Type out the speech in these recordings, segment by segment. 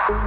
ಇವತ್ತು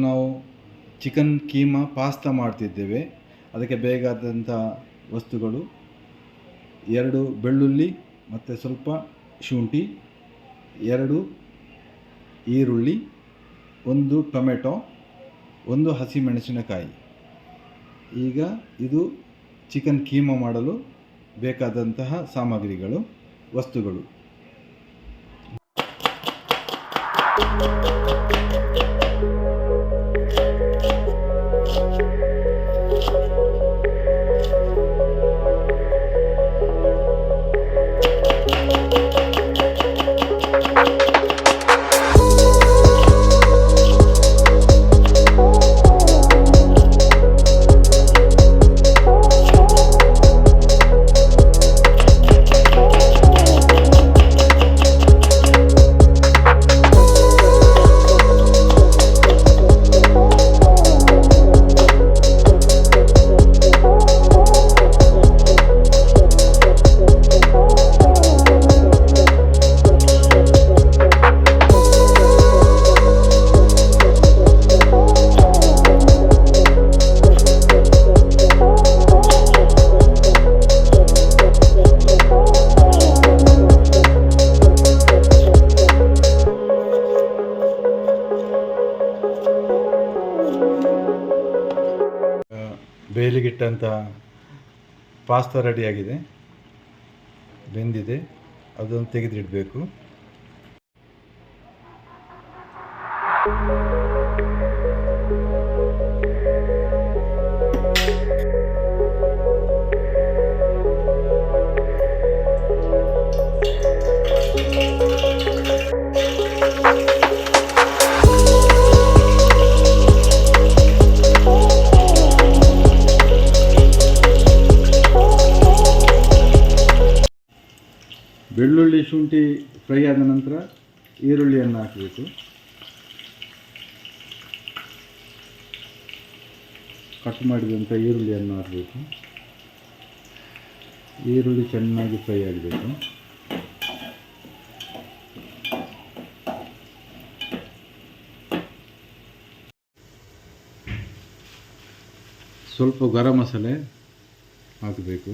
ನಾವು chicken keema pasta ಮಾಡ್ತಿದ್ದೇವೆ. ಅದಕ್ಕೆ ಬೇಕಾದಂಥ ವಸ್ತುಗಳು 2 ಬೆಳ್ಳುಳ್ಳಿ ಮತ್ತು ಸ್ವಲ್ಪ ಶುಂಠಿ, 2 ಈರುಳ್ಳಿ, 1 ಟೊಮೆಟೊ, 1 ಹಸಿಮೆಣಸಿನಕಾಯಿ. ಈಗ ಇದು ಚಿಕನ್ ಕೀಮಾ ಮಾಡಲು ಬೇಕಾದಂತಹ ಸಾಮಗ್ರಿಗಳು, ವಸ್ತುಗಳು. ಬೇಲಿಗಿಟ್ಟಂಥ ಪಾಸ್ತಾ ರೆಡಿಯಾಗಿದೆ, ಬೆಂದಿದೆ. ಅದನ್ನು ತೆಗೆದಿಡಬೇಕು. ಬೆಳ್ಳುಳ್ಳಿ ಶುಂಠಿ ಫ್ರೈ ಆದ ನಂತರ ಈರುಳ್ಳಿಯನ್ನು ಹಾಕಬೇಕು. ಕಟ್ ಮಾಡಿದಂಥ ಈರುಳ್ಳಿಯನ್ನು ಹಾಕಬೇಕು. ಈರುಳ್ಳಿ ಚೆನ್ನಾಗಿ ಫ್ರೈ ಆಗಬೇಕು. ಸ್ವಲ್ಪ ಗರಂ ಮಸಾಲೆ ಹಾಕಬೇಕು.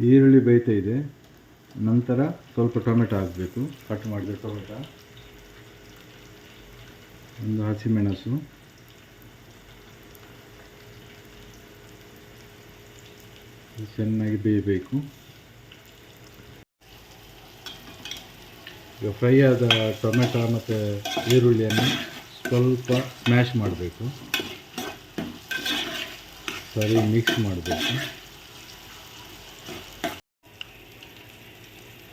ಈರುಳ್ಳಿ ಬೇಯ್ತಾ ಇದೆ. ನಂತರ ಸ್ವಲ್ಪ ಟೊಮೆಟೊ ಹಾಕಬೇಕು. ಕಟ್ ಮಾಡಿದ ಟೊಮೆಟೊ, 1 ಹಸಿಮೆಣಸು, ಚೆನ್ನಾಗಿ ಬೇಯಬೇಕು. ಈಗ ಫ್ರೈ ಆದ ಟೊಮೆಟೊ ಮತ್ತು ಈರುಳ್ಳಿಯನ್ನು ಸ್ವಲ್ಪ ಸ್ಮ್ಯಾಶ್ ಮಾಡಬೇಕು. ಸರಿ ಮಿಕ್ಸ್ ಮಾಡಬೇಕು.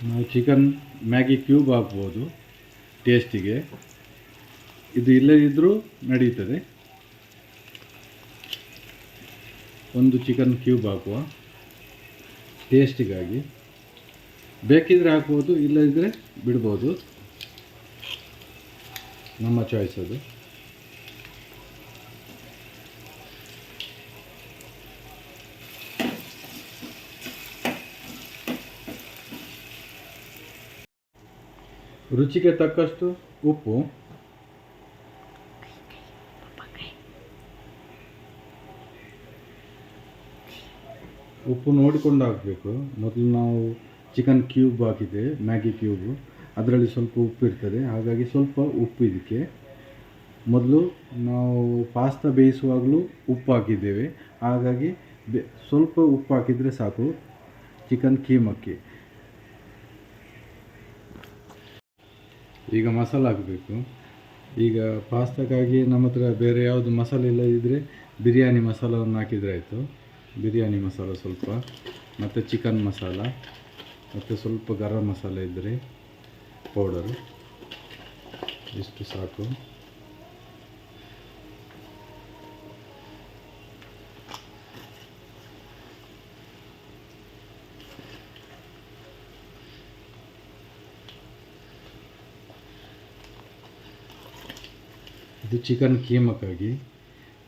ನಾವು ಚಿಕನ್ ಮ್ಯಾಗಿ ಕ್ಯೂಬ್ ಹಾಕ್ಬೋದು ಟೇಸ್ಟಿಗೆ. ಇದು ಇಲ್ಲದಿದ್ದರೂ ನಡೀತದೆ. ಒಂದು ಚಿಕನ್ ಕ್ಯೂಬ್ ಹಾಕುವ ಟೇಸ್ಟಿಗಾಗಿ. ಬೇಕಿದ್ರೆ ಹಾಕ್ಬೋದು, ಇಲ್ಲದಿದ್ದರೆ ಬಿಡ್ಬೋದು, ನಮ್ಮ ಚಾಯ್ಸ್ ಅದು. ರುಚಿಗೆ ತಕ್ಕಷ್ಟು ಉಪ್ಪು, ಉಪ್ಪು ನೋಡಿಕೊಂಡು ಹಾಕಬೇಕು. ಮೊದಲು ನಾವು ಚಿಕನ್ ಕ್ಯೂಬ್ ಹಾಕಿದೆ, ಮ್ಯಾಗಿ ಕ್ಯೂಬು, ಅದರಲ್ಲಿ ಸ್ವಲ್ಪ ಉಪ್ಪು ಇರ್ತದೆ, ಹಾಗಾಗಿ ಸ್ವಲ್ಪ ಉಪ್ಪು ಇದಕ್ಕೆ. ಮೊದಲು ನಾವು ಪಾಸ್ತಾ ಬೇಯಿಸುವಾಗಲೂ ಉಪ್ಪು ಹಾಕಿದ್ದೇವೆ, ಹಾಗಾಗಿ ಸ್ವಲ್ಪ ಉಪ್ಪು ಹಾಕಿದರೆ ಸಾಕು ಚಿಕನ್ ಕೀಮಕ್ಕೆ. ಈಗ ಮಸಾಲೆ ಹಾಕಬೇಕು. ಈಗ ಪಾಸ್ತಾಕ್ಕಾಗಿ ನಮ್ಮ ಹತ್ರ ಬೇರೆ ಯಾವುದು ಮಸಾಲೆ ಇಲ್ಲದಿದ್ದರೆ ಬಿರಿಯಾನಿ ಮಸಾಲವನ್ನು ಹಾಕಿದರೆ ಆಯಿತು. ಬಿರಿಯಾನಿ ಮಸಾಲ ಸ್ವಲ್ಪ, ಮತ್ತು ಚಿಕನ್ ಮಸಾಲ, ಮತ್ತು ಸ್ವಲ್ಪ ಗರಂ ಮಸಾಲೆ ಇದ್ದರೆ ಪೌಡರು, ಇಷ್ಟು ಸಾಕು. ಇದು ಚಿಕನ್ ಕೀಮಕ್ಕಾಗಿ.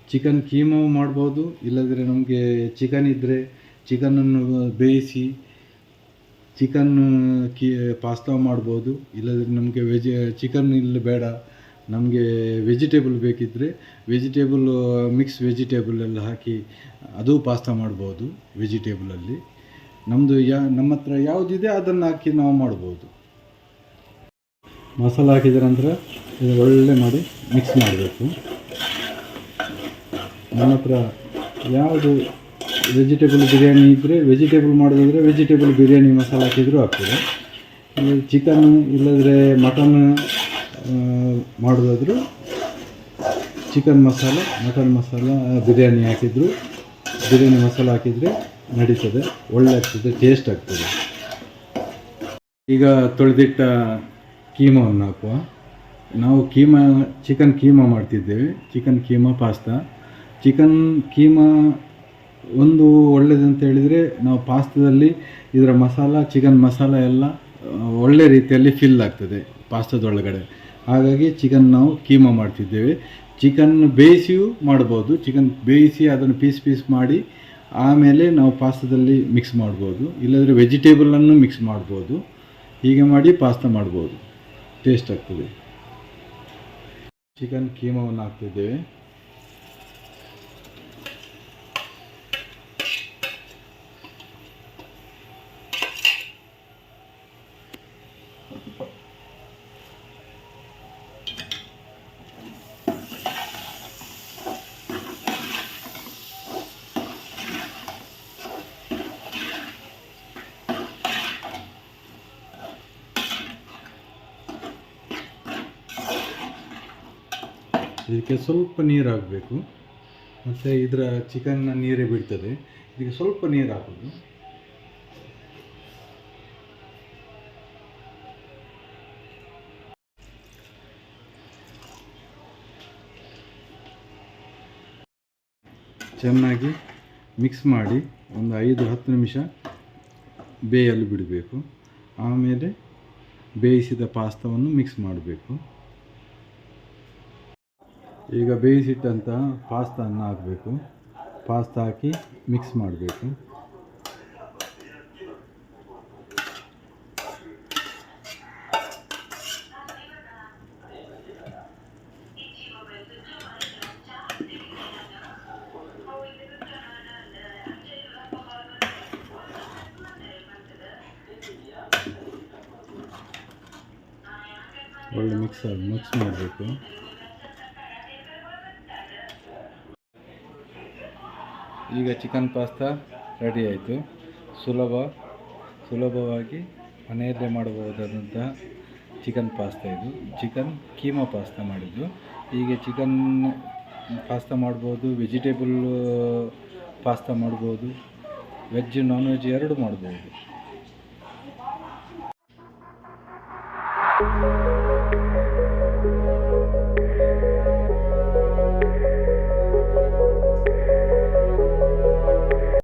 ಚಿಕನ್ ಕೀಮಾ ಮಾಡ್ಬೋದು, ಇಲ್ಲದ್ರೆ ನಮಗೆ ಚಿಕನ್ ಇದ್ದರೆ ಚಿಕನನ್ನು ಬೇಯಿಸಿ ಚಿಕನ್ ಪಾಸ್ತಾ ಮಾಡ್ಬೋದು. ಇಲ್ಲದ್ರೆ ನಮಗೆ ಚಿಕನ್ ಇಲ್ಲ ಬೇಡ, ನಮಗೆ ವೆಜಿಟೇಬಲ್ ಬೇಕಿದ್ದರೆ ವೆಜಿಟೇಬಲ್ ಮಿಕ್ಸ್ ವೆಜಿಟೇಬಲ್ ಎಲ್ಲ ಹಾಕಿ ಅದು ಪಾಸ್ತಾ ಮಾಡ್ಬೋದು. ವೆಜಿಟೇಬಲಲ್ಲಿ ನಮ್ಮ ಹತ್ರ ಯಾವುದಿದೆ ಅದನ್ನು ಹಾಕಿ ನಾವು ಮಾಡ್ಬೋದು. ಮಸಾಲೆ ಹಾಕಿದ ನಂತರ ಇದು ಒಳ್ಳೆ ಮಾಡಿ ಮಿಕ್ಸ್ ಮಾಡಬೇಕು. ನಮ್ಮ ಹತ್ರ ಯಾವುದು ವೆಜಿಟೇಬಲ್ ಬಿರಿಯಾನಿ ಇದ್ದರೆ ವೆಜಿಟೇಬಲ್ ಮಾಡೋದಾದರೆ ವೆಜಿಟೇಬಲ್ ಬಿರಿಯಾನಿ ಮಸಾಲೆ ಹಾಕಿದರೂ ಆಗ್ತದೆ. ಚಿಕನ್ ಇಲ್ಲದ್ರೆ ಮಟನ್ ಮಾಡೋದಾದರೂ ಚಿಕನ್ ಮಸಾಲ, ಮಟನ್ ಮಸಾಲ ಬಿರಿಯಾನಿ ಹಾಕಿದ್ರು, ಬಿರಿಯಾನಿ ಮಸಾಲ ಹಾಕಿದರೆ ನಡೀತದೆ, ಒಳ್ಳೆ ಆಗ್ತದೆ, ಟೇಸ್ಟ್ ಆಗ್ತದೆ. ಈಗ ತೊಳೆದಿಟ್ಟ ಕೀಮಾವನ್ನು ಹಾಕುವ. ನಾವು ಚಿಕನ್ ಕೀಮಾ ಮಾಡ್ತಿದ್ದೇವೆ, chicken keema pasta. Chicken keema ಒಂದು ಒಳ್ಳೆಯದಂತ ಹೇಳಿದರೆ ನಾವು ಪಾಸ್ತಾದಲ್ಲಿ ಇದರ ಮಸಾಲ, ಚಿಕನ್ ಮಸಾಲ ಎಲ್ಲ ಒಳ್ಳೆ ರೀತಿಯಲ್ಲಿ ಫಿಲ್ ಆಗ್ತದೆ ಪಾಸ್ತಾದೊಳಗಡೆ. ಹಾಗಾಗಿ ಚಿಕನ್ ನಾವು ಕೀಮಾ ಮಾಡ್ತಿದ್ದೇವೆ. ಚಿಕನ್ ಬೇಯಿಸಿಯೂ ಮಾಡ್ಬೋದು. ಚಿಕನ್ ಬೇಯಿಸಿ ಅದನ್ನು ಪೀಸ್ ಮಾಡಿ ಆಮೇಲೆ ನಾವು ಪಾಸ್ತಾದಲ್ಲಿ ಮಿಕ್ಸ್ ಮಾಡ್ಬೋದು, ಇಲ್ಲದ್ರೆ ವೆಜಿಟೇಬಲನ್ನು ಮಿಕ್ಸ್ ಮಾಡ್ಬೋದು. ಹೀಗೆ ಮಾಡಿ ಪಾಸ್ತಾ ಮಾಡ್ಬೋದು, ಟೇಸ್ಟ್ ಆಗ್ತದೆ. ಚಿಕನ್ ಕೀಮಾವನ್ನು ಹಾಕ್ತಿದ್ದೇವೆ. ಇದಕ್ಕೆ ಸ್ವಲ್ಪ ನೀರು ಹಾಕಬೇಕು, ಮತ್ತು ಇದರ ಚಿಕನ್ನ ನೀರೇ ಬಿಡ್ತದೆ. ಇದಕ್ಕೆ ಸ್ವಲ್ಪ ನೀರು ಹಾಕೋದು. ಚೆನ್ನಾಗಿ ಮಿಕ್ಸ್ ಮಾಡಿ ಒಂದು 5-10 ನಿಮಿಷ ಬೇಯಲು ಬಿಡಬೇಕು. ಆಮೇಲೆ ಬೇಯಿಸಿದ ಪಾಸ್ತಾವನ್ನು ಮಿಕ್ಸ್ ಮಾಡಬೇಕು. ಈಗ ಬೇಯಿಸಿಟ್ಟಂಥ ಪಾಸ್ತಾವನ್ನು ಹಾಕಬೇಕು. ಪಾಸ್ತಾ ಹಾಕಿ ಮಿಕ್ಸ್ ಮಾಡಬೇಕು. ಒಳ್ಳೆ ಮಿಕ್ಸ್ ಮಾಡಬೇಕು. ಈಗ ಚಿಕನ್ ಪಾಸ್ತಾ ರೆಡಿ ಆಯಿತು. ಸುಲಭವಾಗಿ ಮನೆಯಲ್ಲೇ ಮಾಡಬಹುದಾದಂತಹ ಚಿಕನ್ ಪಾಸ್ತಾ ಇದು. ಚಿಕನ್ ಕೀಮಾ ಪಾಸ್ತಾ ಮಾಡಿದ್ದು. ಹೀಗೆ ಚಿಕನ್ ಪಾಸ್ತಾ ಮಾಡ್ಬೋದು, ವೆಜಿಟೇಬಲ್ ಪಾಸ್ತಾ ಮಾಡ್ಬೋದು, ವೆಜ್ ನಾನ್ ವೆಜ್ ಎರಡು ಮಾಡ್ಬೋದು.